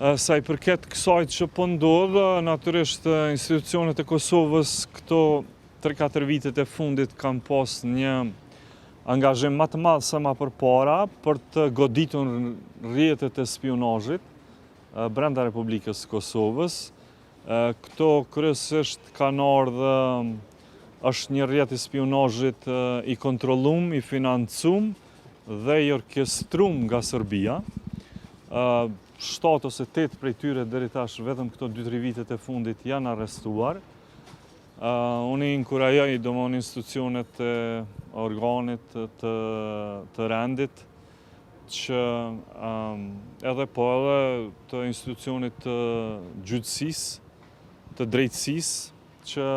Sa i përket kësaj që po ndodh, natyrisht institucionet e Kosovës këto 3-4 vitet e fundit kanë pas një angazhim më të madh se më përpara për të goditur rrjetet e spionazhit brenda Republikës së Kosovës. Këto kryesisht kanë ardhur, është një rrjet i spionazhit i kontrolluar, i financuar dhe i orkestruar nga Serbia. 7 ose 8 prej tyre deri tash vetëm këto 2-3 vitet e fundit janë arrestuar. Unë inkurajoj domthonë institucionet e organit të rendit që edhe të institucionit të gjyqësisë, të drejtësisë që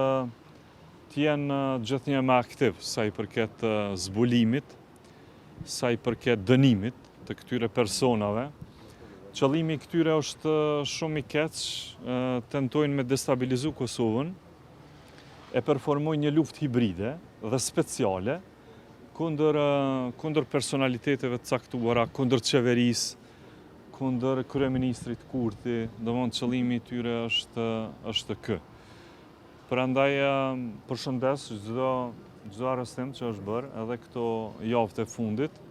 t'jenë gjithnjë më aktiv sa i përket zbulimit, sa i përket dënimit të këtyre personave. Qëllimi i këtyre është shumë i keq, tentojnë me destabilizu Kosovën, e performojnë një luftë hibride dhe speciale kundër personaliteteve të caktuara, kundër qeverisë, kundër kryeministrit Kurti, domthonë qëllimi i tyre është ky. Prandaj përshëndes çdo arrestim që është bërë edhe këto javët e fundit.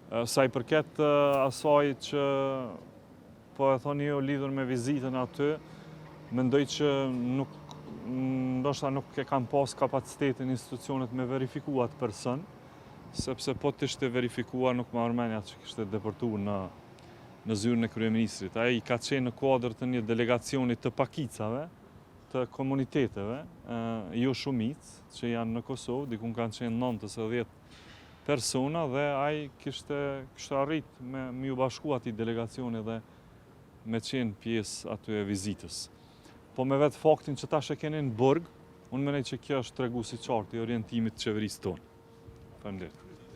Sa i përket asaj që po e thoni ju lidhur me vizitën aty, mendoj që ndoshta nuk e kanë pas kapacitetin institucionet me verifikuar atë person, sepse po të ishte verifikuar nuk më përmenja që kishte deportuar në zyrën e kryeministrit. Ai ka qenë në kuadër të një delegacioni të pakicave, të komuniteteve, jo shumicë që janë në Kosovë, dikun kanë qenë 9 ose 10 persona dhe ai kishte arrit me u bashku atij delegacioni dhe me qenë pjesë aty e vizitës. Po me vetë faktin që tash e keni në burg, unë mendoj që kjo është treguesi i qartë i orientimit të qeverisë tonë. Faleminderit.